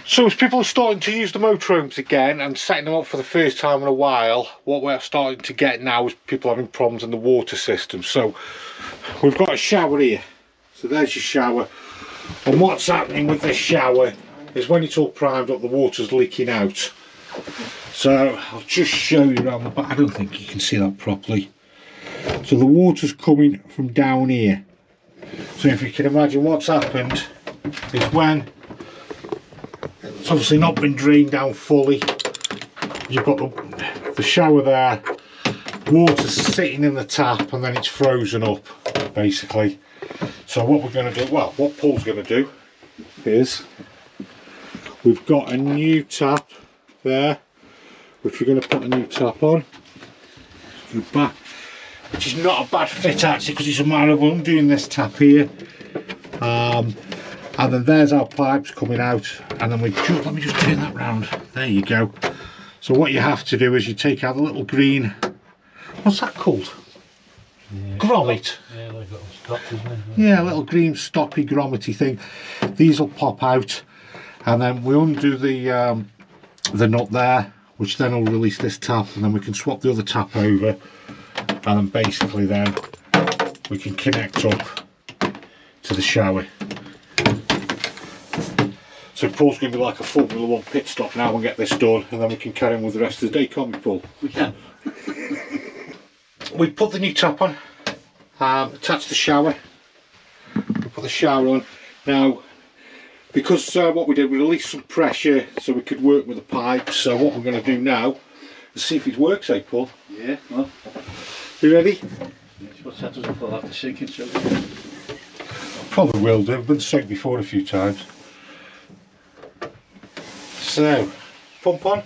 So as people are starting to use the motorhomes again and setting them up for the first time in a while, what we're starting to get now is people having problems in the water system. So we've got a shower here. So there's your shower. And what's happening with this shower is when it's all primed up, the water's leaking out. So I'll just show you around the back. I don't think you can see that properly. So the water's coming from down here. So if you can imagine what's happened is when it's obviously not been drained down fully, you've got the shower there, water's sitting in the tap and then it's frozen up basically. So what we're going to do, well, what Paul's going to do is we've got a new tap there, which we're going to put a new tap on the back, which is not a bad fit actually, because it's a matter of undoing this tap here, and then there's our pipes coming out, and then let me just turn that round, there you go. So what you have to do is you take out the little green, what's that called? Yeah, grommet. Yeah, like little stops, isn't it? Yeah, a little green stoppy grommety thing. These will pop out, and then we undo the nut there, which then will release this tap, and then we can swap the other tap over, and then basically then we can connect up to the shower. So Paul's going to be like a Formula 1 pit stop now and get this done, and then we can carry on with the rest of the day, can't we, Paul? We can. We put the new tap on, attach the shower, we put the shower on. Now, because what we did, we released some pressure so we could work with the pipe. So what we're going to do now is see if it works, eh, Paul? Yeah, well. You ready? What's that doesn't fall out the sinking, so. Probably will do, I've been soaked before a few times. So, pump on?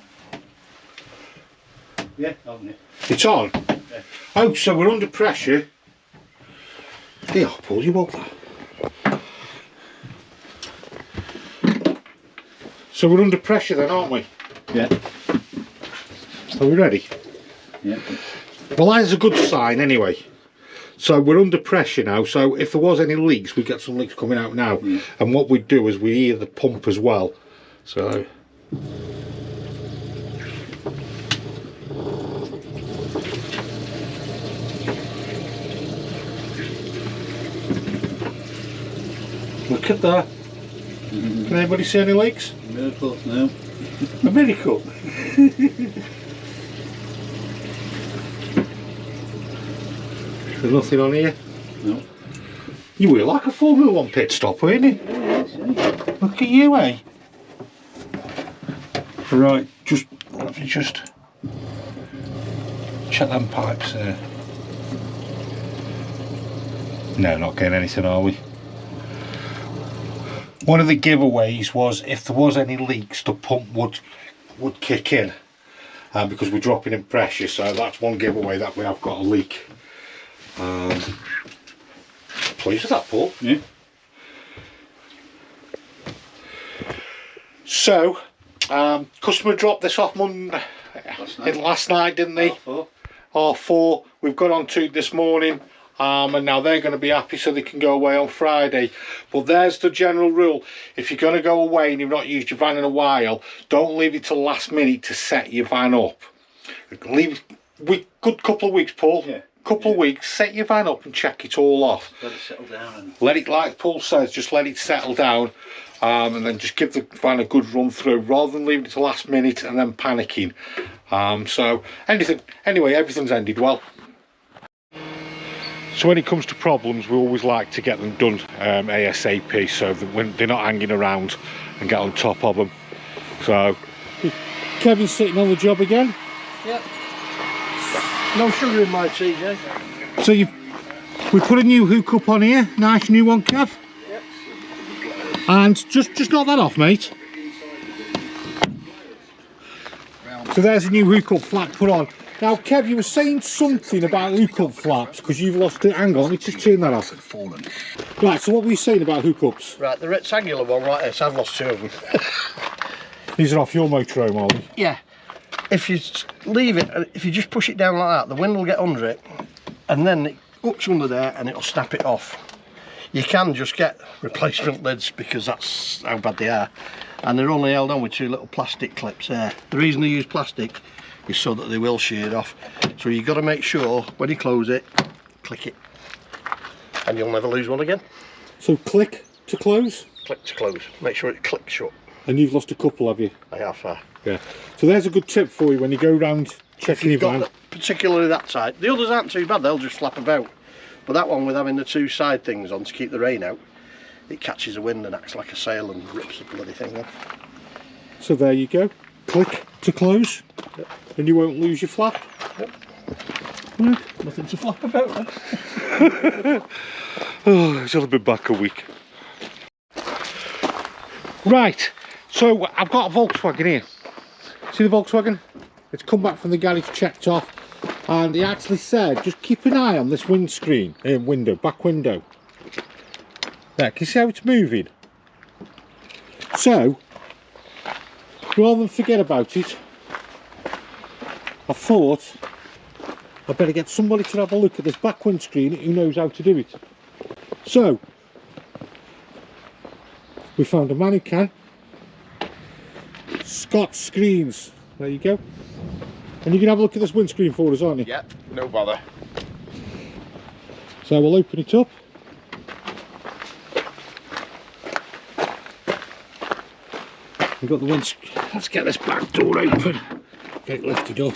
Yeah, on it. It's on? Yeah. Oh, so we're under pressure. Here, Paul, you want that? So we're under pressure then, aren't we? Yeah. Are we ready? Yeah. Well, that's a good sign anyway. So we're under pressure now, so if there was any leaks, we get some leaks coming out now. Mm. And what we do is we hear the pump as well. So look at that. Can anybody see any leaks? Miracle, no. A miracle. There's nothing on here? No. You were like a Formula 1 pit stop, weren't you? Yeah. Look at you, eh? Right, let me just check them pipes there. No, not getting anything, are we? One of the giveaways was if there was any leaks, the pump would kick in, because we're dropping in pressure. So that's one giveaway that we have got a leak. Pleased with that, Paul? Yeah. So, customer dropped this off Monday, last night, didn't they? R4. We've got on to it this morning, and now they're going to be happy so they can go away on Friday. But there's the general rule: if you're going to go away and you've not used your van in a while, don't leave it till last minute to set your van up. Leave good couple of weeks, Paul. Yeah. Couple of weeks, set your van up and check it all off. Let it settle down. And let it, like Paul says, just let it settle down, and then just give the van a good run through rather than leaving it to the last minute and then panicking. So anyway, everything's ended well. So when it comes to problems, we always like to get them done ASAP, so that when they're not hanging around and get on top of them. So Kevin's sitting on the job again. Yep. No sugar in my tea, Jay. So we put a new hook up on here, nice new one, Kev. Yep. And just knock that off, mate. So there's a new hook up flap put on. Now, Kev, you were saying something about hook up flaps because you've lost it. Hang on, let me just turn that off. Right, so what were you saying about hook ups? Right, the rectangular one right here, so I've lost two of them. These are off your motorhome, are they? Yeah. If you leave it, if you just push it down like that, the wind will get under it, and then it hooks under there and it'll snap it off. You can just get replacement lids because that's how bad they are, and they're only held on with 2 little plastic clips there. The reason they use plastic is so that they will shear off, so you've got to make sure when you close it, click it, and you'll never lose one again. So click to close? Click to close, make sure it clicks shut. And you've lost a couple, have you? I have. Yeah. So there's a good tip for you when you go round checking your van. Particularly that side. The others aren't too bad, they'll just flap about. But that one, with having the 2 side things on to keep the rain out, it catches the wind and acts like a sail and rips the bloody thing off. So there you go. Click to close. Yep. And you won't lose your flap. Yep. Right. Nothing to flap about then. Oh, it's only been back a week. Right, so I've got a Volkswagen here. See the Volkswagen? It's come back from the garage, checked off, and he actually said just keep an eye on this windscreen, back window. There, can you see how it's moving? So, rather than forget about it, I thought I'd better get somebody to have a look at this back windscreen who knows how to do it. So, we found a man who can. Scott Screens. There you go. And you can have a look at this windscreen for us, aren't you? Yeah, no bother. So we'll open it up. We've got the windscreen. Let's get this back door open. Get it lifted up.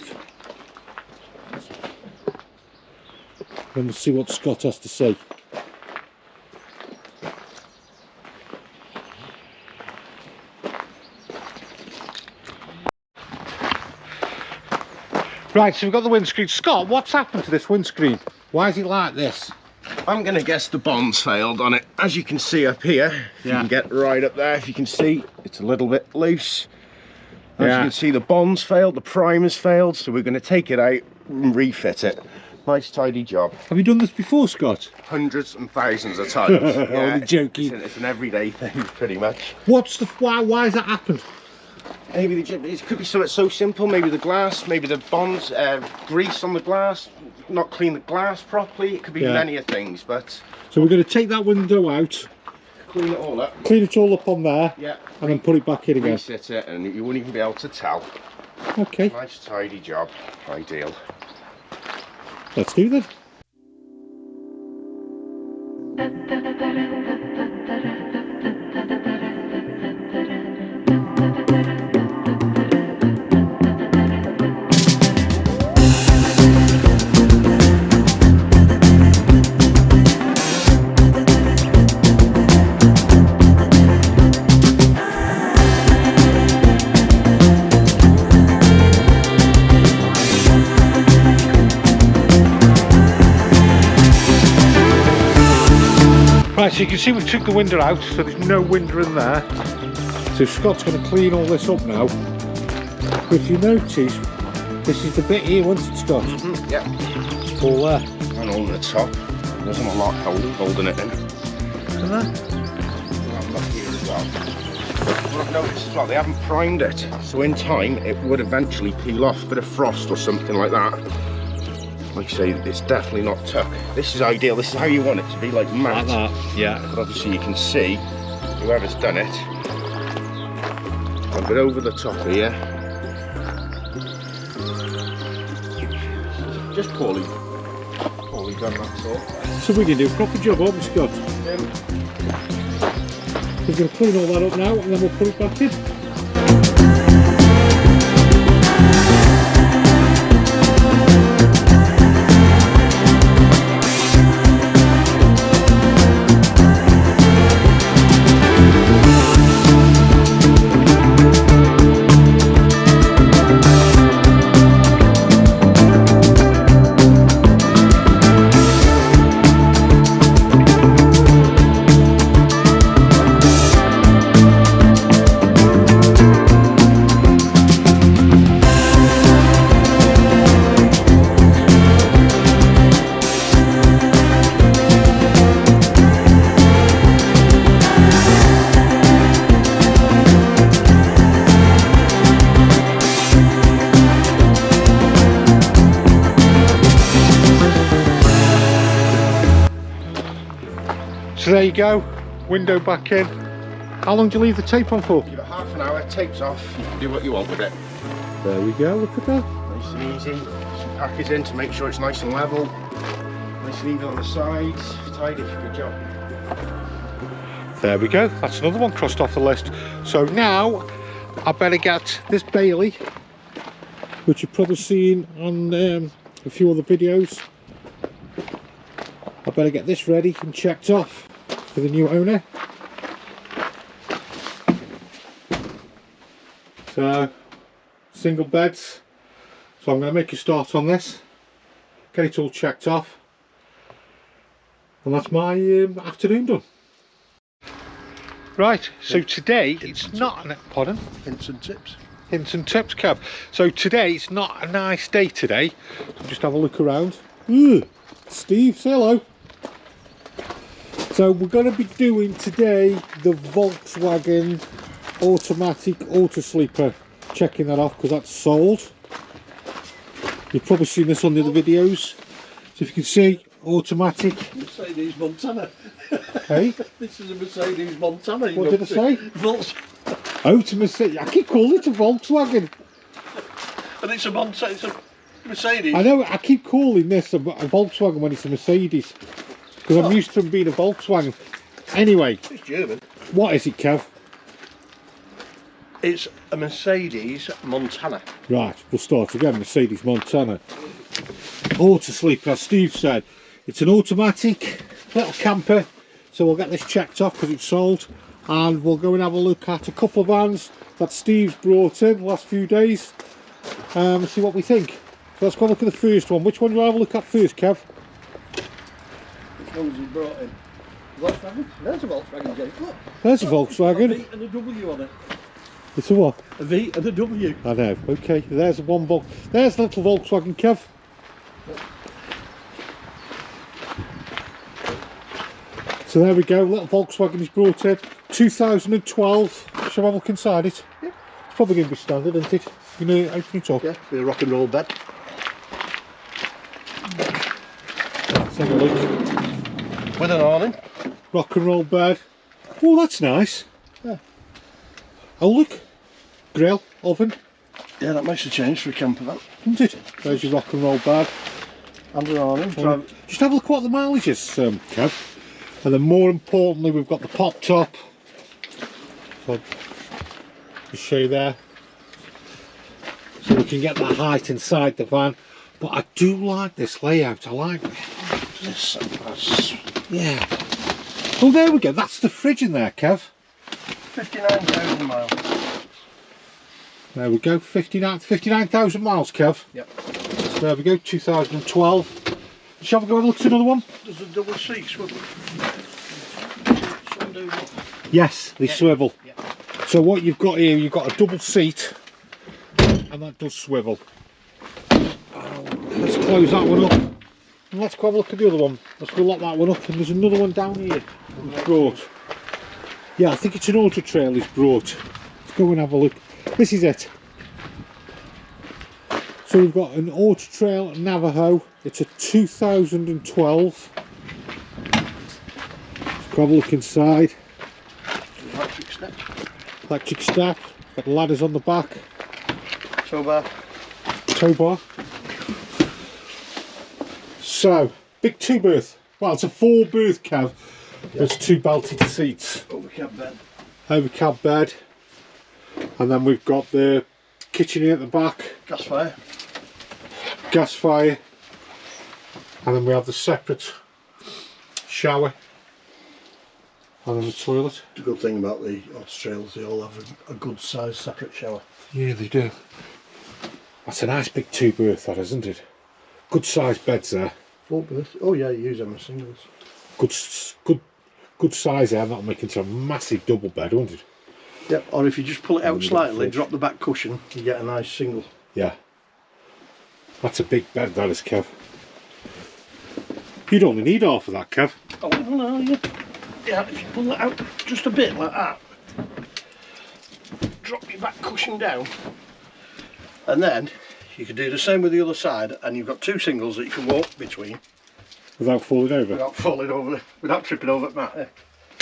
Then we'll see what Scott has to say. Right, so we've got the windscreen. Scott, what's happened to this windscreen? Why is it like this? I'm going to guess the bonds failed on it. As you can see up here, if you can get right up there, if you can see, it's a little bit loose. As you can see, the bonds failed, the primers failed, so we're going to take it out and refit it. Nice tidy job. Have you done this before, Scott? Hundreds and thousands of times. Only joking. It's an everyday thing, pretty much. What's the why has that happened? Maybe it could be something so simple. Maybe the glass, maybe the bonds, grease on the glass, not clean the glass properly. It could be many of things, but so we're going to take that window out, clean it all up. clean it all up on there, Yeah, and then put it back in again. Reset it, and you wouldn't even be able to tell. Okay. Nice tidy job, ideal. Let's do that. Right, so you can see we took the window out, so there's no window in there. So Scott's going to clean all this up now. If you notice, this is the bit here, wasn't it, Scott? Yeah. All there. And on the top, there's a lot holding it in. Isn't there? Look here as well. What I've noticed as well, they haven't primed it, so in time it would eventually peel off. A bit of frost or something like that. Like I say, it's definitely not tuck. This is ideal. This is how you want it to be, like matte. Like that, yeah. But obviously you can see whoever's done it. A bit over the top here. Just poorly done, that's all. So we can do a proper job, aren't we, Scott? We're going to clean all that up now, and then we'll put it back in. you go, window back in. How long do you leave the tape on for? Give it half an hour, tape's off, you can do what you want with it. There we go, look at that. Nice and easy. Some packers in to make sure it's nice and level. Nice and even on the sides. Tidy, good job. There we go, that's another one crossed off the list. So now I better get this Bailey, which you've probably seen on a few other videos. I better get this ready and checked off for the new owner. So, single beds. So I'm going to make a start on this, get it all checked off, and that's my afternoon done. Right, so today it's not an, pardon? Hints and tips. Hints and tips, Kev. So today it's not a nice day today. So just have a look around. Ooh, Steve, say hello. So we're going to be doing today the Volkswagen automatic auto sleeper, checking that off because that's sold. You've probably seen this on the other videos. So if you can see, automatic. Mercedes Montana. Hey? This is a Mercedes Montana. What did I say? Volkswagen. Oh, it's a Mercedes. I keep calling it a Volkswagen. And it's a Montana. It's a Mercedes. I know, I keep calling this a Volkswagen when it's a Mercedes. Because I'm used to them being a Volkswagen. Anyway. It's German. What is it, Kev? It's a Mercedes Montana. Right, we'll start again. Mercedes Montana. Auto sleeper, as Steve said. It's an automatic little camper. So we'll get this checked off because it's sold. And we'll go and have a look at a couple of vans that Steve's brought in the last few days. And see what we think. So let's go look at the first one. Which one do I have a look at first, Kev? Which one has he brought in? Volkswagen? There's a Volkswagen, Jake. Look. There's a Volkswagen. A V and a W on it. It's a what? A V and a W. I know. Okay, there's one there's the little Volkswagen, Kev. So there we go, little Volkswagen is brought in. 2012. Shall I have a look inside it? Yeah. It's probably going to be standard, isn't it? You know, open it up. Yeah, with a rock and roll bed. Let's have a look. With an awning. Rock and roll bed. Oh, that's nice. Yeah. Oh, look. Grill, oven. Yeah, that makes a change for a camper van. Isn't it? There's your rock and roll bed. And an awning. Just have a look what the mileage is, Kev. And then more importantly, we've got the pop top. So, just show you there. So we can get that height inside the van. But I do like this layout. I like this. Yeah. Oh, there we go. That's the fridge in there, Kev. 59,000 miles. There we go. 59,000 miles, Kev. Yep. So there we go. 2012. Shall we go and look at another one? There's a double seat swivel. Yes, they swivel. Yeah. So what you've got here, you've got a double seat, and that does swivel. Let's close that one up, and let's go have a look at the other one. Let's go lock that one up, and there's another one down here he's brought. Yeah, I think it's an auto trail he's brought. Let's go and have a look. This is it. So we've got an auto trail Navajo. It's a 2012. Let's go have a look inside. Electric step. Electric step. Got ladders on the back. Tow bar. Tow bar. So, big two berth. Well, it's a four berth, Kev. There's two belted seats. Overcab bed. Overcab bed. And then we've got the kitchen here at the back. Gas fire. Gas fire. And then we have the separate shower. And then the toilet. The good thing about the auto trails, they all have a good sized separate shower. Yeah, they do. That's a nice big two berth, that, isn't it? Good sized beds there. Four berth. Oh yeah, you use them as singles. Good size there. That'll make it into a massive double bed, won't it? Yep. Or if you just pull it out slightly, drop the back cushion, you get a nice single. Yeah. That's a big bed, that is, Kev. You'd only need half of that, Kev. Oh no, yeah. Yeah, if you pull it out just a bit like that, drop your back cushion down, and then you can do the same with the other side, and you've got two singles that you can walk between Without falling over? without falling over, without tripping over the mat. Yeah.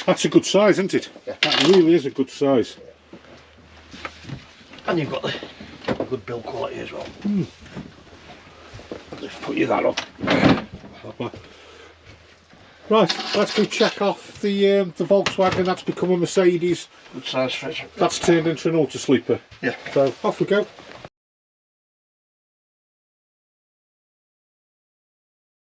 That's a good size, isn't it? Yeah. That really is a good size. And you've got the good build quality as well. Let's put you that up. Right, let's go check off the Volkswagen. That's become a Mercedes. Good size fridge. That's turned into an auto sleeper. Yeah. So off we go.